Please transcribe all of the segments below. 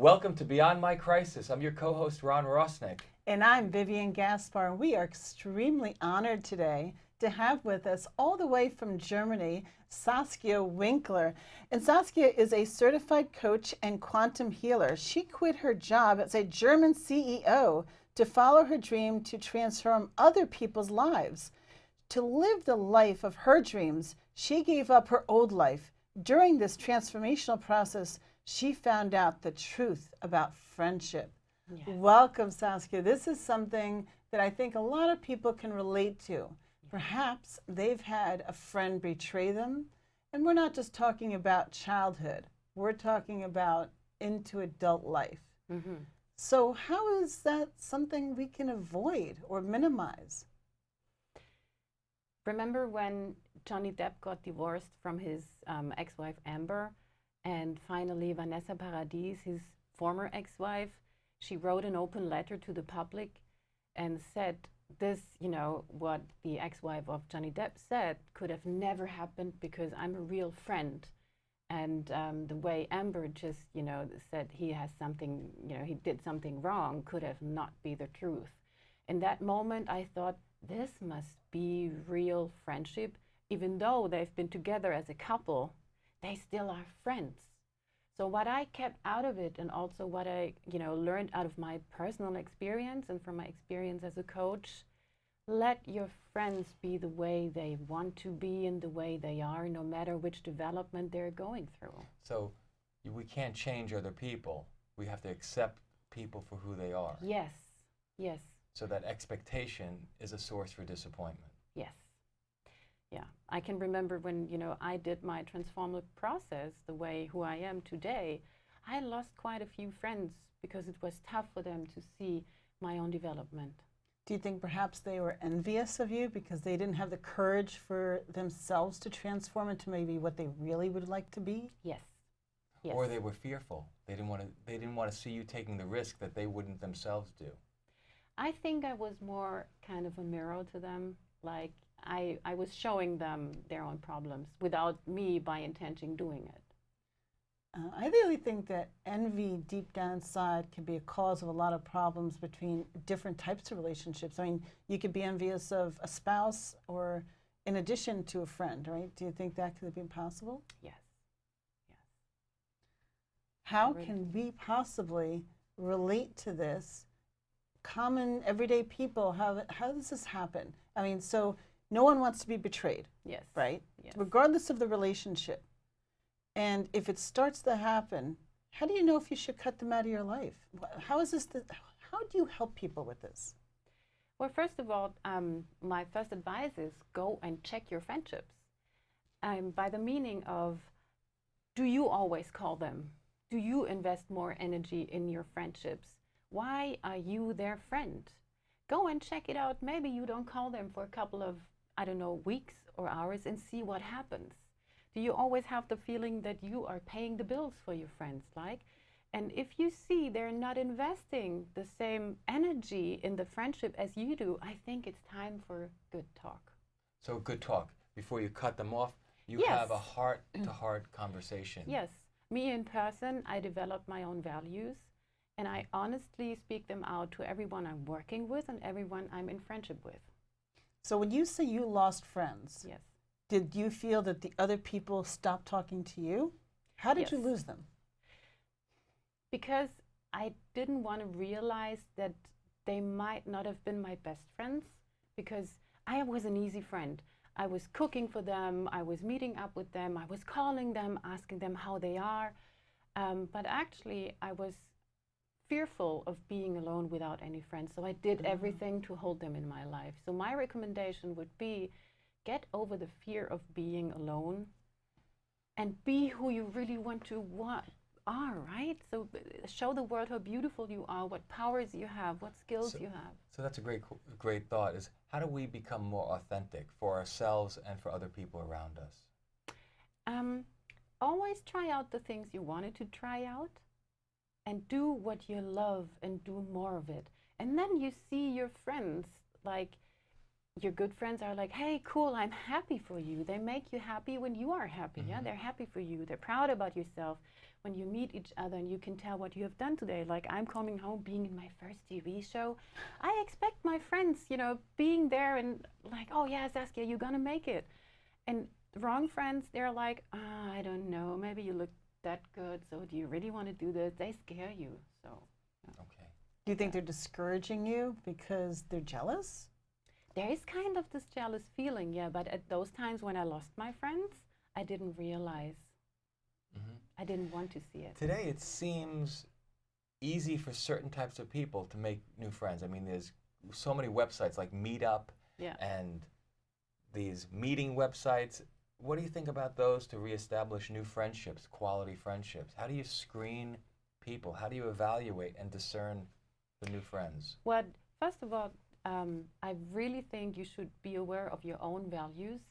Welcome to Beyond My Crisis. I'm your co-host, Ron Rossnick. And I'm Vivian Gaspar, and we are extremely honored today to have with us, all the way from Germany, Saskia Winkler. And Saskia is a certified coach and quantum healer. She quit her job as a German CEO to follow her dream to transform other people's lives. To live the life of her dreams, she gave up her old life. During this transformational process, she found out the truth about friendship. Yes. Welcome, Saskia. This is something that I think a lot of people can relate to. Perhaps they've had a friend betray them, and we're not just talking about childhood. We're talking about into adult life. Mm-hmm. So how is that something we can avoid or minimize? Remember when Johnny Depp got divorced from his ex-wife Amber, and finally Vanessa Paradis, his former ex-wife, she wrote an open letter to the public and said this, what the ex-wife of Johnny Depp said could have never happened because I'm a real friend. And the way Amber just, said he has something, he did something wrong could have not be the truth. In that moment, I thought, this must be real friendship. Even though they've been together as a couple, they still are friends. So what I kept out of it, and also what I, learned out of my personal experience and from my experience as a coach, let your friends be the way they want to be and the way they are, no matter which development they're going through. So we can't change other people. We have to accept people for who they are. Yes, yes. So that expectation is a source for disappointment. Yes. Yeah, I can remember when, I did my transformative process, the way who I am today, I lost quite a few friends because it was tough for them to see my own development. Do you think perhaps they were envious of you because they didn't have the courage for themselves to transform into maybe what they really would like to be? Yes. Yes. Or they were fearful. They didn't want to see you taking the risk that they wouldn't themselves do. I think I was more kind of a mirror to them. Like I was showing them their own problems without me by intention doing it. I really think that envy deep down inside can be a cause of a lot of problems between different types of relationships. I mean, you could be envious of a spouse or in addition to a friend, right? Do you think that could be possible? Yes. Yes. How can we possibly relate to this? Common everyday people, how does this happen? I mean, so no one wants to be betrayed. Yes. Right? Yes. Regardless of the relationship. And if it starts to happen, how do you know if you should cut them out of your life? How is this? How do you help people with this? Well, first of all, my first advice is go and check your friendships. By the meaning of, do you always call them? Do you invest more energy in your friendships? Why are you their friend? Go and check it out. Maybe you don't call them for a couple of, weeks or hours and see what happens. Do you always have the feeling that you are paying the bills for your friends? And if you see they're not investing the same energy in the friendship as you do, I think it's time for good talk. So good talk. Before you cut them off, you Yes. have a heart-to-heart conversation. Yes. Me in person, I develop my own values. And I honestly speak them out to everyone I'm working with and everyone I'm in friendship with. So when you say you lost friends, Yes. Did you feel that the other people stopped talking to you? How did Yes. you lose them? Because I didn't want to realize that they might not have been my best friends, because I was an easy friend. I was cooking for them, I was meeting up with them, I was calling them, asking them how they are. But actually, I was fearful of being alone without any friends. So I did everything to hold them in my life. So my recommendation would be, get over the fear of being alone and be who you really are, right? So show the world how beautiful you are, what powers you have, what skills you have. So that's a great thought, is how do we become more authentic for ourselves and for other people around us? Always try out the things you wanted to try out and do what you love and do more of it. And then you see your friends, like your good friends are like, hey, cool, I'm happy for you. They make you happy when you are happy. Yeah, they're happy for you. They're proud about yourself. When you meet each other and you can tell what you have done today, like I'm coming home being in my first TV show, I expect my friends, being there and like, oh yeah, Saskia, you're gonna make it. And wrong friends, they're like, I don't know, maybe you look that good, so do you really want to do this? They scare you. So Okay. Do you think they're discouraging you because they're jealous? there is kind of this jealous feeling, yeah, but at those times when I lost my friends, I didn't realize. I didn't want to see it. Today, it seems easy for certain types of people to make new friends. I mean, there's so many websites like Meetup Yeah. and these meeting websites. What do you think about those to reestablish new friendships, quality friendships? How do you screen people? How do you evaluate and discern the new friends? Well, first of all, I really think you should be aware of your own values.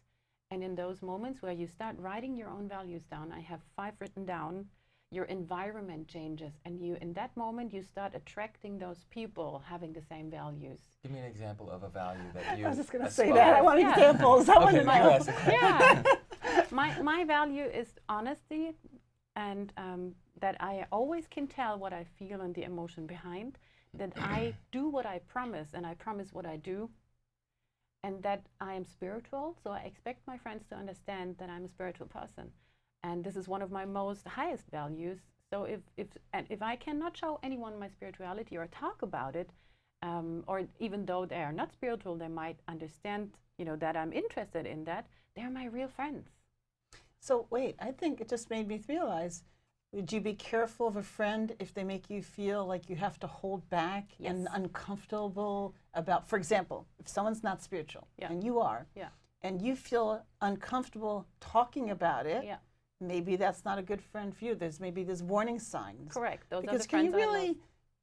And in those moments where you start writing your own values down, I have 5 written down, your environment changes. And in that moment, you start attracting those people having the same values. Give me an example of a value that you I was just going to aspire. say that. I want Yeah. examples. I want Okay, to you know. ask the question. Yeah. my value is honesty, and that I always can tell what I feel and the emotion behind, that I do what I promise and I promise what I do, and that I am spiritual, so I expect my friends to understand that I'm a spiritual person. And this is one of my most highest values. So if I cannot show anyone my spirituality or talk about it, or even though they are not spiritual, they might understand, that I'm interested in that, they're my real friends. So wait, I think it just made me realize, would you be careful of a friend if they make you feel like you have to hold back and Yes. uncomfortable about, for example, if someone's not spiritual Yeah. and you are, Yeah. and you feel uncomfortable talking about it, Yeah. maybe that's not a good friend for you. There's warning signs. Correct. Those Because are the can you friends I really love.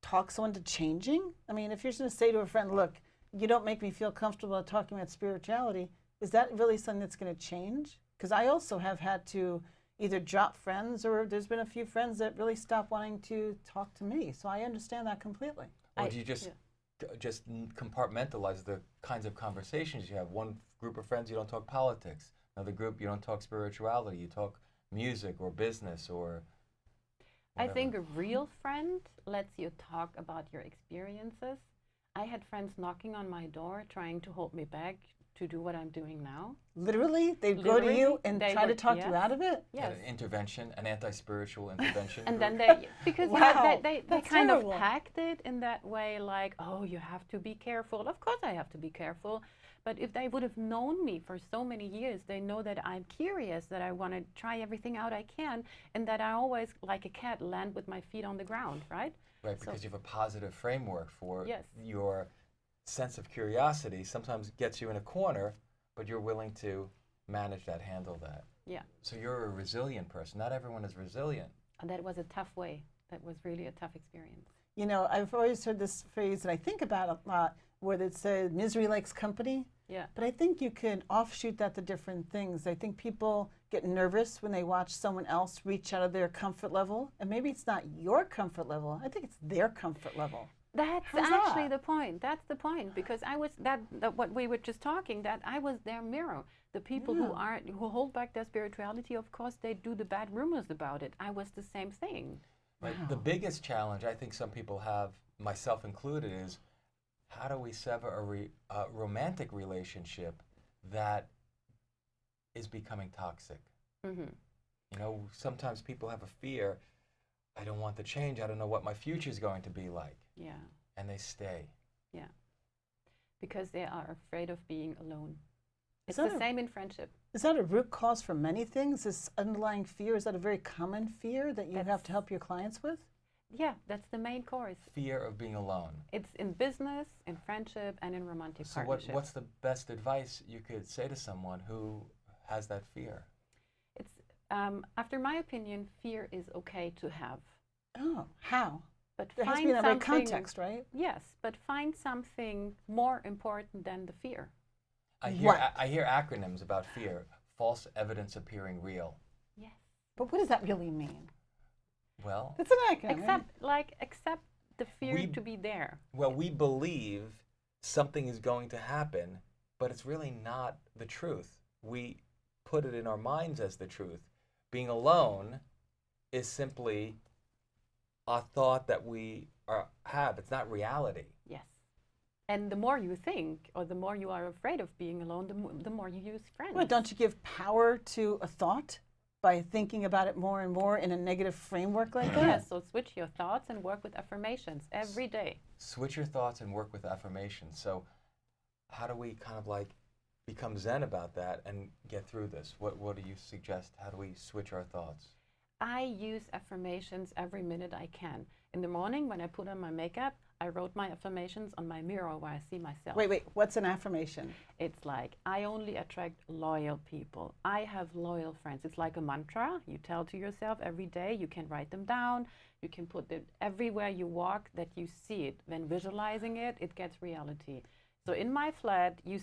talk someone to changing? I mean, if you're just going to say to a friend, look, you don't make me feel comfortable talking about spirituality, is that really something that's going to change? Because I also have had to either drop friends, or there's been a few friends that really stopped wanting to talk to me. So I understand that completely. Or do you just compartmentalize the kinds of conversations you have? One group of friends, you don't talk politics. Another group, you don't talk spirituality. You talk music or business or I whatever. think a real friend lets you talk about your experiences. I had friends knocking on my door trying to hold me back to do what I'm doing now. Literally, they'd go to you Literally, and they try to would- talk you yes. out of it? Yes. An intervention, an anti-spiritual intervention. And group. then they, because Wow, they that's kind terrible. of packed it in that way, like, oh, you have to be careful. Of course I have to be careful. But if they would have known me for so many years, they know that I'm curious, that I want to try everything out I can, and that I always, like a cat, land with my feet on the ground, right? Right, So- because you have a positive framework for Yes. your sense of curiosity. Sometimes gets you in a corner, but you're willing to manage that, handle that. Yeah. So you're a resilient person. Not everyone is resilient. And that was a tough way. That was really a tough experience. You know, I've always heard this phrase, and I think about it a lot, where it says misery likes company. Yeah. But I think you can offshoot that to different things. I think people get nervous when they watch someone else reach out of their comfort level. And maybe it's not your comfort level. I think it's their comfort level. That's How's actually that? the point. That's the point, because I was that what we were just talking, that I was their mirror. The people who hold back their spirituality, of course, they do the bad rumors about it. I was the same thing. Right? Wow. The biggest challenge I think some people have, myself included, is how do we sever a romantic relationship that is becoming toxic? Hmm. You know, sometimes people have a fear, I don't want to change, I don't know what my future is going to be like, Yeah, and they stay. because they are afraid of being alone. Is It's the that a- same in friendship. Is that a root cause for many things? This underlying fear, is that a very common fear that you have to help your clients with? Yeah, that's the main course. Fear of being alone. It's in business, in friendship, and in romantic So partnership. what's the best advice you could say to someone who has that fear? It's after my opinion, fear is okay to have, Oh, how? but There has to find be in the right something. context, right? Yes, but find something more important than the fear. What? I hear acronyms about fear. False evidence appearing real. Yes. But what does that really mean? Well, It's an acronym. Accept the fear We- to be there. we believe something is going to happen but it's really not the truth. We put it in our minds as the truth. Being alone is simply a thought that we have. It's not reality. Yes. And the more you think, or the more you are afraid of being alone, the more you use friends. Well, don't you give power to a thought by thinking about it more and more in a negative framework like that? Yes, so switch your thoughts and work with affirmations every day. Switch your thoughts and work with affirmations. So how do we kind of like become zen about that and get through this? What do you suggest? How do we switch our thoughts? I use affirmations every minute I can. In the morning when I put on my makeup, I wrote my affirmations on my mirror where I see myself. Wait, what's an affirmation? It's like, I only attract loyal people. I have loyal friends. It's like a mantra you tell to yourself every day. You can write them down. You can put it everywhere you walk that you see it. When visualizing it, it gets reality. So in my flat, you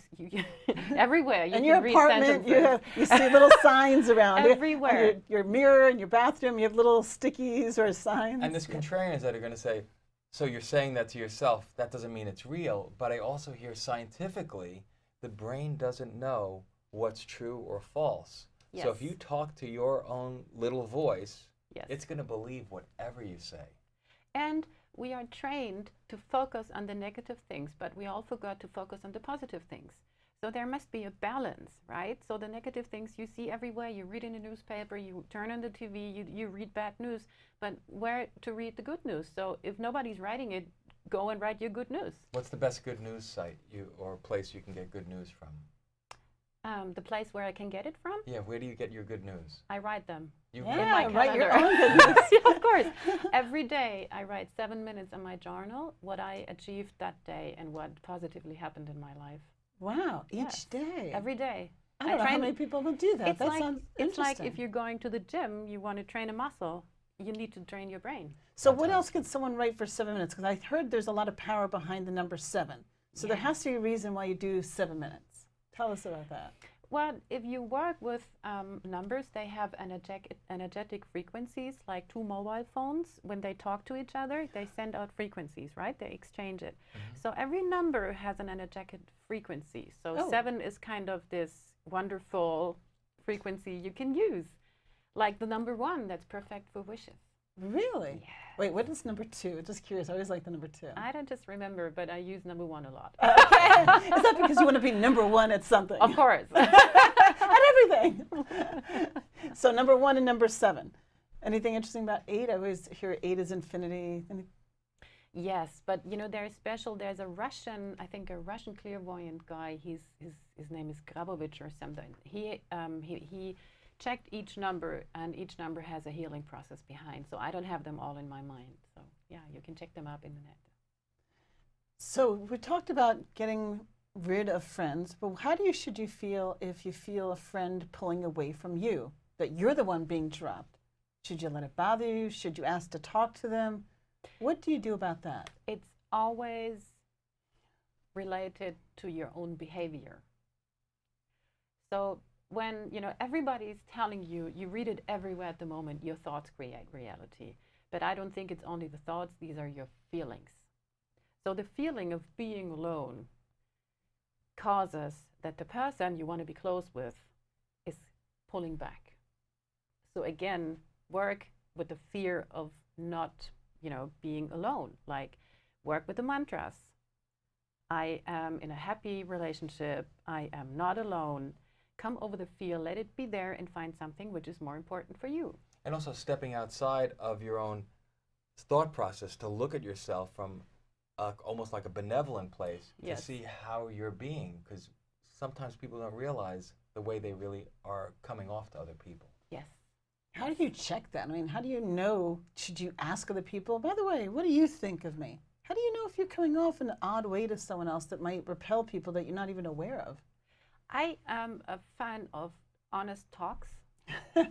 everywhere you in can your read apartment, sentences. you see little signs around Everywhere. On your mirror in your bathroom, you have little stickies or signs. And there's contrarians that are going to say, so you're saying that to yourself, that doesn't mean it's real. But I also hear scientifically, the brain doesn't know what's true or false. Yes. So if you talk to your own little voice, Yes. it's going to believe whatever you say. And we are trained to focus on the negative things, but we all forgot to focus on the positive things. So there must be a balance, right? So the negative things you see everywhere, you read in the newspaper, you turn on the TV, you read bad news, but where to read the good news? So if nobody's writing it, go and write your good news. What's the best good news site or place you can get good news from? The place where I can get it from? Yeah, where do you get your good news? I write them. You In Yeah, my write your calendar. own good news. Yeah, of course. Every day I write 7 minutes in my journal, what I achieved that day and what positively happened in my life. Wow, each Yes. day. Every day. I don't know how many people will do that. It's That like, sounds it's like interesting. if you're going to the gym, you want to train a muscle, you need to train your brain. So what else can someone write for 7 minutes? Because I heard there's a lot of power behind the number 7. So there Yeah. has to be a reason why you do 7 minutes. Tell us about that. Well, if you work with numbers, they have energetic frequencies, like two mobile phones. When they talk to each other, they send out frequencies, right? They exchange it. Mm-hmm. So every number has an energetic frequency. So Oh. 7 is kind of this wonderful frequency you can use. Like the number 1, that's perfect for wishes. Really? Yeah. Wait, what is number 2? Just curious. I always like the number 2. I don't just remember, but I use number 1 a lot. Okay. Is that because you want to be number 1 at something? Of course. At everything. So number 1 and number 7. Anything interesting about 8? I always hear 8 is infinity. Yes, but you know there's a Russian, I think a Russian clairvoyant guy. His name is Grabovich or something. He checked each number, and each number has a healing process behind. So I don't have them all in my mind. So yeah, you can check them up in the net. So we talked about getting rid of friends, but should you feel if you feel a friend pulling away from you, that you're the one being dropped? Should you let it bother you? Should you ask to talk to them? What do you do about that? It's always related to your own behavior. So when everybody's telling you, you read it everywhere at the moment, your thoughts create reality. But I don't think it's only the thoughts, these are your feelings. So the feeling of being alone causes that the person you want to be close with is pulling back. So again, work with the fear of not, being alone. Like work with the mantras. I am in a happy relationship. I am not alone. Come over the fear, let it be there, and find something which is more important for you. And also stepping outside of your own thought process to look at yourself from almost like a benevolent place Yes. to see how you're being, because sometimes people don't realize the way they really are coming off to other people. Yes. How do you check that? I mean, how do you know? Should you ask other people, by the way, what do you think of me? How do you know if you're coming off in an odd way to someone else that might repel people that you're not even aware of? I am a fan of honest talks. That's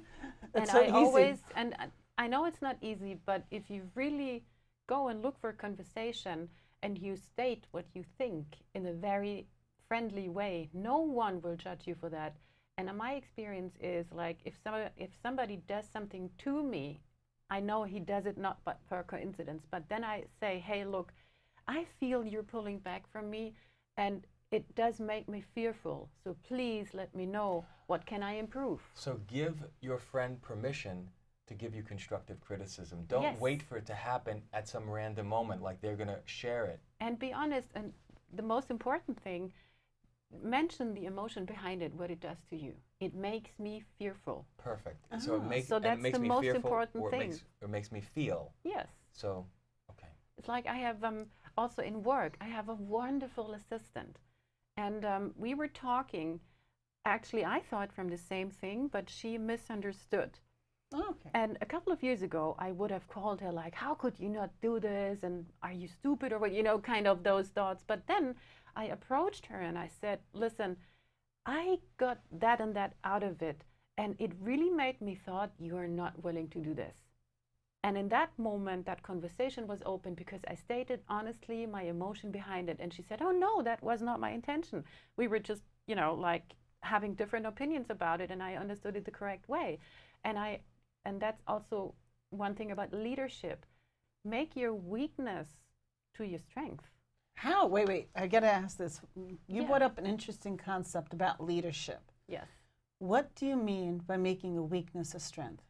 And so I easy. always, and I know it's not easy, but if you really go and look for a conversation and you state what you think in a very friendly way, no one will judge you for that. And my experience is like if somebody does something to me, I know he does it not but per coincidence, but then I say, hey, look, I feel you're pulling back from me, and it does make me fearful. So please let me know, what can I improve? So give your friend permission to give you constructive criticism. Don't Yes. wait for it to happen at some random moment, like they're going to share it. And be honest. And the most important thing, mention the emotion behind it, what it does to you. It makes me fearful. Perfect. Ah. So So and it that's makes the me most fearful, important or thing. it makes me feel. Yes. So, okay. It's like I have also in work, I have a wonderful assistant. And we were talking, actually, I thought from the same thing, but she misunderstood. Oh, okay. And a couple of years ago, I would have called her like, how could you not do this? And are you stupid? Or what, kind of those thoughts. But then I approached her and I said, listen, I got that and that out of it. And it really made me thought you are not willing to do this. And in that moment, that conversation was open because I stated honestly my emotion behind it. And she said, oh, no, that was not my intention. We were just, like having different opinions about it. And I understood it the correct way. And that's also one thing about leadership. Make your weakness to your strength. How? Wait. I got to ask this. You Yeah. brought up an interesting concept about leadership. Yes. What do you mean by making a weakness a strength?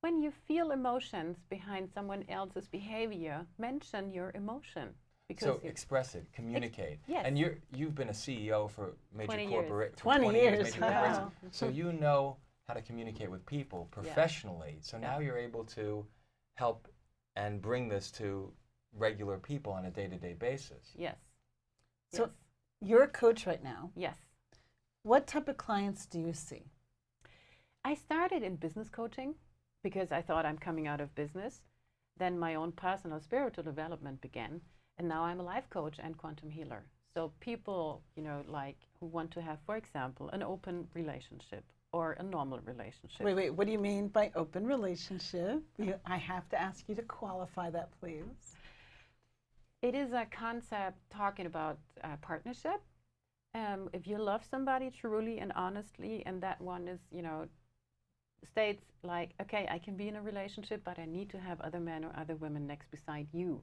When you feel emotions behind someone else's behavior, mention your emotion. So express it, communicate. yes. And you've been a CEO for major 20 years. corporate 20 years, major wow. corporations. So you know how to communicate with people professionally. So now you're able to help and bring this to regular people on a day-to-day basis. Yes. So yes. you're a coach right now. Yes. What type of clients do you see? I started in business coaching because I thought I'm coming out of business. Then my own personal spiritual development began. And now I'm a life coach and quantum healer. So people, like who want to have, for example, an open relationship or a normal relationship. Wait. What do you mean by open relationship? I have to ask you to qualify that, please. It is a concept talking about partnership. If you love somebody truly and honestly, and that one is, states like, okay, I can be in a relationship, but I need to have other men or other women next beside you.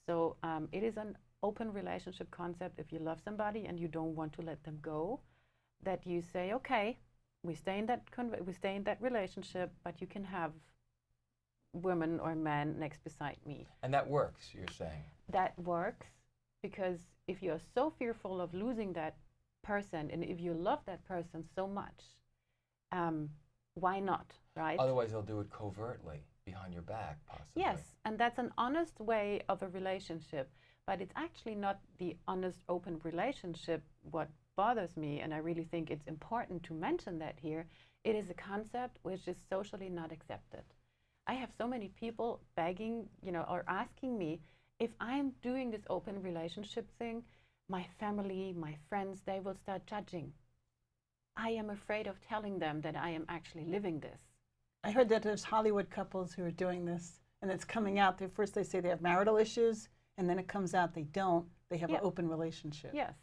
So it is an open relationship concept. If you love somebody and you don't want to let them go, that you say, okay, we stay in that relationship, but you can have women or men next beside me. And that works, you're saying? That works because if you're so fearful of losing that person, and if you love that person so much, why not, right? Otherwise, they'll do it covertly, behind your back, possibly. Yes, and that's an honest way of a relationship, but it's actually not the honest, open relationship what bothers me, and I really think it's important to mention that here. It is a concept which is socially not accepted. I have so many people begging, or asking me if I'm doing this open relationship thing, my family, my friends, they will start judging. I am afraid of telling them that I am actually living this. I heard that there's Hollywood couples who are doing this, and it's coming out. First they say they have marital issues, and then it comes out they don't. They have an open relationship. Yes.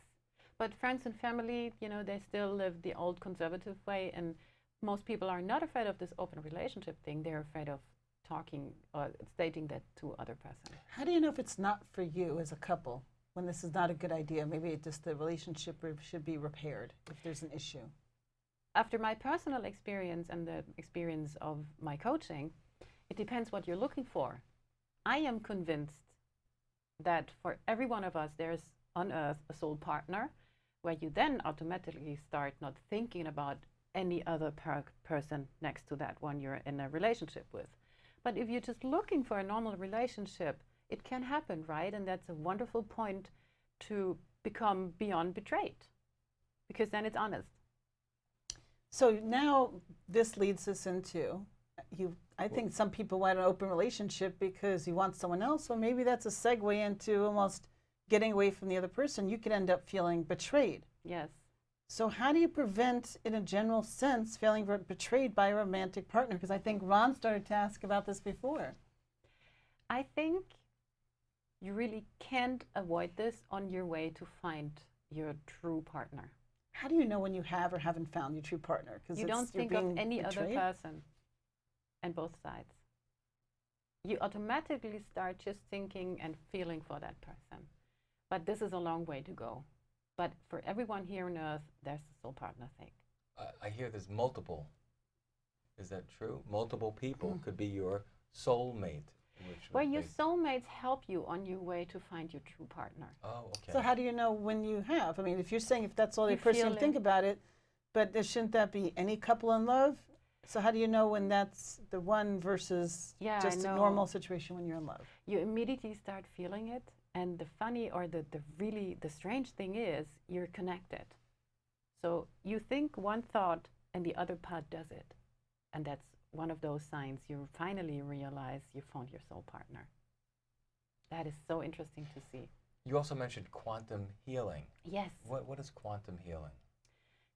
But friends and family, they still live the old conservative way, and most people are not afraid of this open relationship thing. They're afraid of talking or stating that to other person. How do you know if it's not for you as a couple, when this is not a good idea? Maybe just the relationship should be repaired if there's an issue. After my personal experience and the experience of my coaching, it depends what you're looking for. I am convinced that for every one of us, there's on earth a soul partner, where you then automatically start not thinking about any other person next to that one you're in a relationship with. But if you're just looking for a normal relationship, it can happen, right? And that's a wonderful point to become beyond betrayed, because then it's honest. So now this leads us into, I think some people want an open relationship because you want someone else. Well, maybe that's a segue into almost getting away from the other person. You could end up feeling betrayed. Yes. So how do you prevent, in a general sense, feeling betrayed by a romantic partner? Because I think Ron started to ask about this before. I think you really can't avoid this on your way to find your true partner. How do you know when you have or haven't found your true partner? You don't think of any other person on both sides. You automatically start just thinking and feeling for that person. But this is a long way to go. But for everyone here on earth, there's the soul partner thing. I hear there's multiple. Is that true? Multiple people could be your soulmate. Well, your soulmates help you on your way to find your true partner. Oh, okay. So how do you know when you have? I mean, if you're saying if that's all the person think about it, but shouldn't that be any couple in love? So how do you know when that's the one versus just a normal situation when you're in love? You immediately start feeling it. And the funny or the strange thing is you're connected. So you think one thought and the other part does it. And that's one of those signs you finally realize you found your soul partner. That is so interesting to see. You also mentioned quantum healing. Yes. What is quantum healing?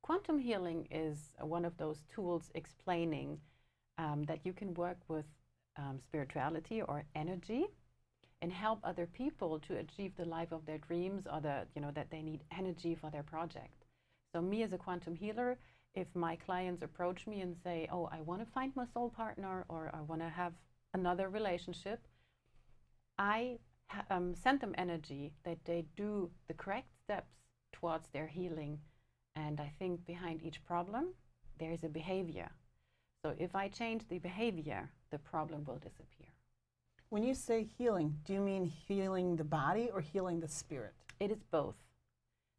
Quantum healing is one of those tools explaining that you can work with spirituality or energy and help other people to achieve the life of their dreams, or that they need energy for their project. So me as a quantum healer, if my clients approach me and say, oh, I want to find my soul partner, or I want to have another relationship, I send them energy that they do the correct steps towards their healing. And I think behind each problem, there is a behavior. So if I change the behavior, the problem will disappear. When you say healing, do you mean healing the body or healing the spirit? It is both.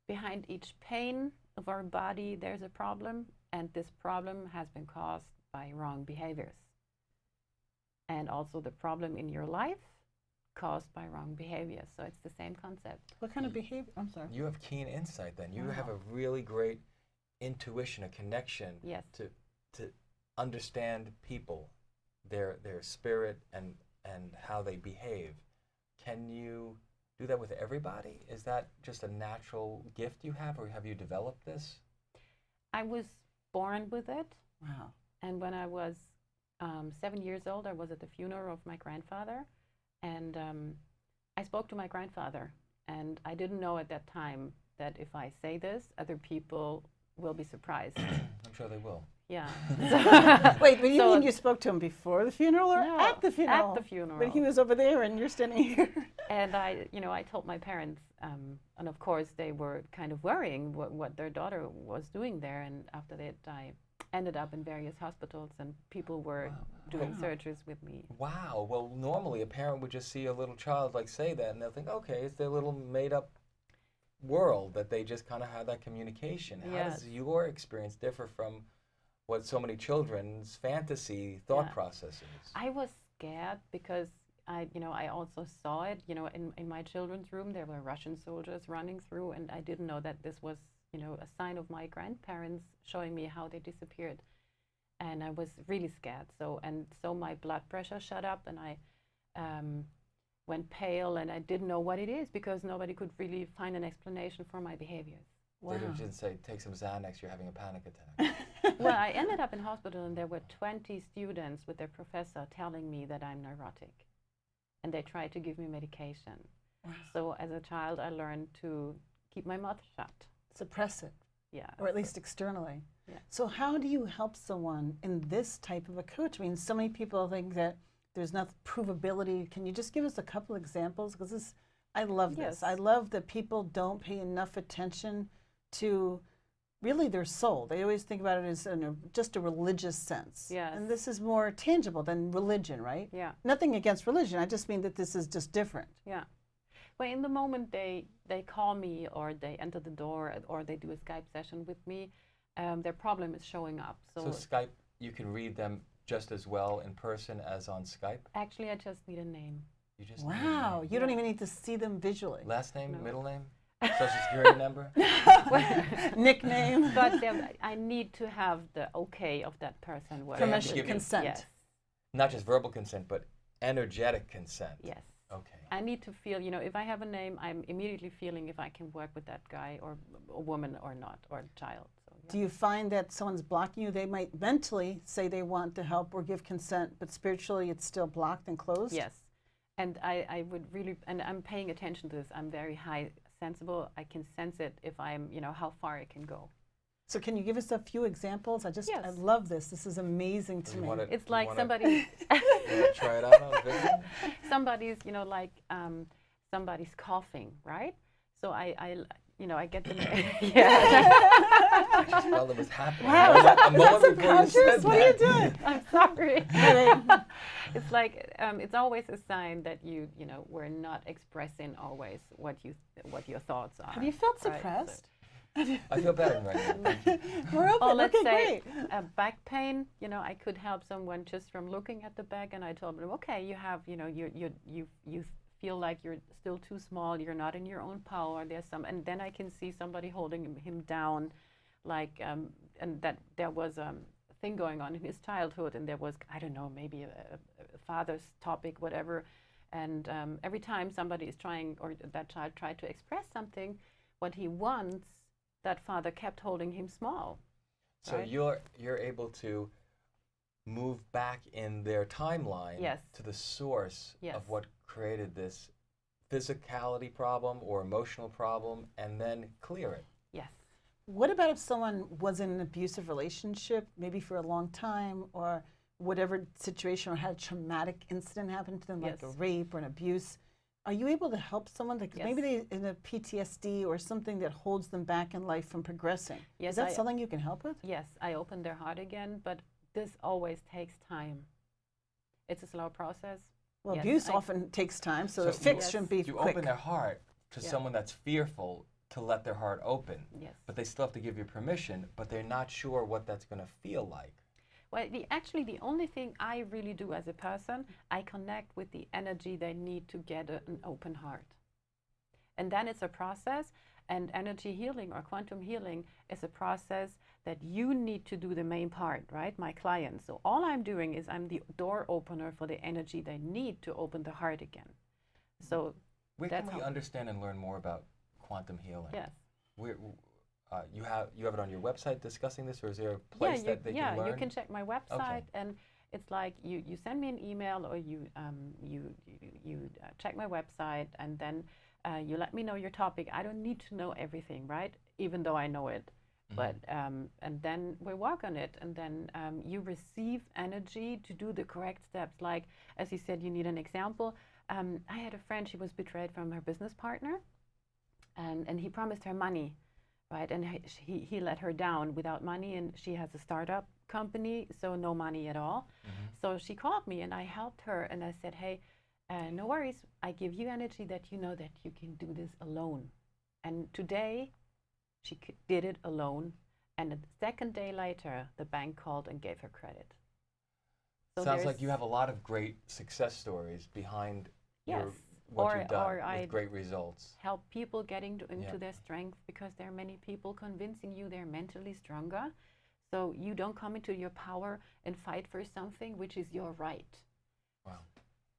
Behind each pain of our body, there's a problem, and this problem has been caused by wrong behaviors. And also the problem in your life caused by wrong behaviors. So it's the same concept. What kind of behavior? I'm sorry. You have keen insight then. You have a really great intuition, a connection to understand people, their spirit and how they behave. Can you do that with everybody? Is that just a natural gift you have, or have you developed this? I was born with it. Wow. And when I was 7 years old, I was at the funeral of my grandfather. And I spoke to my grandfather. And I didn't know at that time that if I say this, other people will be surprised. I'm sure they will. Yeah. Wait, but you mean you spoke to him before the funeral or No, at the funeral? At the funeral. But he was over there and you're standing here. And I told my parents, and of course they were kind of worrying what their daughter was doing there. And after that, I ended up in various hospitals, and people were doing surgeries with me. Wow. Well, normally a parent would just see a little child say that, and they'll think, okay, it's their little made-up world that they just kind of have that communication. How does your experience differ from what so many children's fantasy thought processes? I was scared because I also saw it. In my children's room, there were Russian soldiers running through, and I didn't know that this was, a sign of my grandparents showing me how they disappeared. And I was really scared. So my blood pressure shot up, and I went pale, and I didn't know what it is because nobody could really find an explanation for my behaviors. Wow. They didn't just say, take some Xanax, you're having a panic attack. Well, I ended up in hospital, and there were 20 students with their professor telling me that I'm neurotic. And they tried to give me medication. Wow. So as a child, I learned to keep my mouth shut. Suppress it. Yeah. Or at least externally. Yeah. So how do you help someone in this type of a coach? I mean, so many people think that there's not provability. Can you just give us a couple examples? Because I love this. I love that people don't pay enough attention to really their soul. They always think about it as just a religious sense. Yes. And this is more tangible than religion, right? Yeah. Nothing against religion. I just mean that this is just different. Yeah. Well, in the moment they call me, or they enter the door, or they do a Skype session with me, their problem is showing up. So Skype, you can read them just as well in person as on Skype? Actually, I just need a name. You just wow. You don't even need to see them visually. Last name, No. middle name? Social Security number? Nickname. But I need to have the okay of that person. Permission, consent. Yes. Not just verbal consent, but energetic consent. Yes. Okay. I need to feel, if I have a name, I'm immediately feeling if I can work with that guy or a woman or not, or a child. So, yeah. Do you find that someone's blocking you? They might mentally say they want to help or give consent, but spiritually it's still blocked and closed? Yes. And I would really, and I'm paying attention to this. I'm very high sensible. I can sense it if I'm, how far it can go. So can you give us a few examples? Yes. I love this. This is amazing to me. It's like somebody. Try it out on Vivian? Somebody's, somebody's coughing, right? So I get the yeah. I just felt it was happening. Wow, A moment that's before you said subconscious. What are you that. doing? I'm sorry. Really? It's like it's always a sign that we're not expressing always what your thoughts are. Have you felt right? suppressed? I feel better right now. Thank you. We're open. Or let's Okay, say great. back pain. I could help someone just from looking at the back, and I told them, okay, you have, you feel like you're still too small. You're not in your own power. There's some, and then I can see somebody holding him down, like, and that there was a thing going on in his childhood, and there was, I don't know, maybe a father's topic, whatever, and every time somebody is trying, or that child tried to express something, what he wants, that father kept holding him small. So right? you're able to move back in their timeline Yes. to the source Yes. of what created this physicality problem or emotional problem, and then clear it. Yes. What about if someone was in an abusive relationship, maybe for a long time, or whatever situation, or had a traumatic incident happen to them, like a Yes. rape or an abuse? Are you able to help someone? Because maybe Yes. they in a PTSD or something that holds them back in life from progressing. Yes, Is that something you can help with? Yes, I open their heart again, but this always takes time. It's a slow process. Well, Yes, abuse I- often takes time, so So the fix Yes. shouldn't be You quick. open their heart to Yeah. someone that's fearful to let their heart open, Yes. but they still have to give you permission, but they're not sure what that's going to feel like. Well, the only thing I really do as a person, I connect with the energy they need to get an open heart. And then it's a process, and energy healing or quantum healing is a process that you need to do the main part, right? My clients. So all I'm doing is I'm the door opener for the energy they need to open the heart again. So Where That's can we how- understand and learn more about quantum healing? yes. Where, you have it on your website discussing this, or is there a place that they can learn? You can check my website, and it's like you send me an email, or you check my website, and then you let me know your topic. I don't need to know everything, right? Even though I know it, but and then we work on it, and then you receive energy to do the correct steps. Like as you said, you need an example. I had a friend; she was betrayed from her business partner, and he promised her money. Right, and he let her down without money, and she has a startup company, so no money at all. So she called me, and I helped her, and I said, hey, no worries, I give you energy that you know that you can do this alone. And today, she did it alone, and the second day later, the bank called and gave her credit. So Sounds like you have a lot of great success stories behind yes. what you've done I with great results. help people getting into Yeah. their strength, because there are many people convincing you they're mentally stronger. So you don't come into your power and fight for something which is your right. Wow.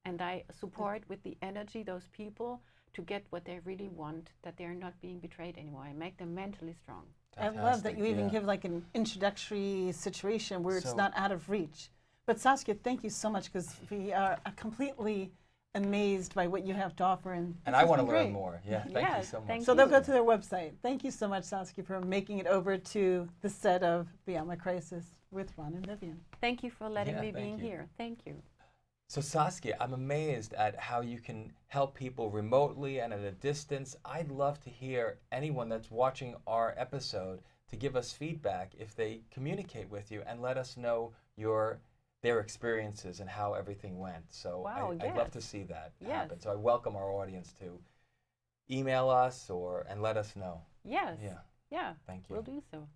And I support with the energy those people to get what they really want, that they're not being betrayed anymore. I make them mentally strong. I love that Fantastic, you even yeah. give like an introductory situation where it's So- not out of reach. But Saskia, thank you so much, because we are completely amazed by what you have to offer. And And this I has want to been learn great. more. Yeah, thank you Yes, so much. thank So they'll go you. to their website. Thank you so much, Saskia, for making it over to the set of Beyond My Crisis with Ron and Vivian. Thank you for letting Yeah, me thank be you. here. Thank you. So Saskia, I'm amazed at how you can help people remotely and at a distance. I'd love to hear anyone that's watching our episode to give us feedback if they communicate with you and let us know their experiences and how everything went. So Wow, I'd love yes. to see that Yes. happen. So I welcome our audience to email us and let us know. Yes. Yeah, Yeah. thank you. We'll do so.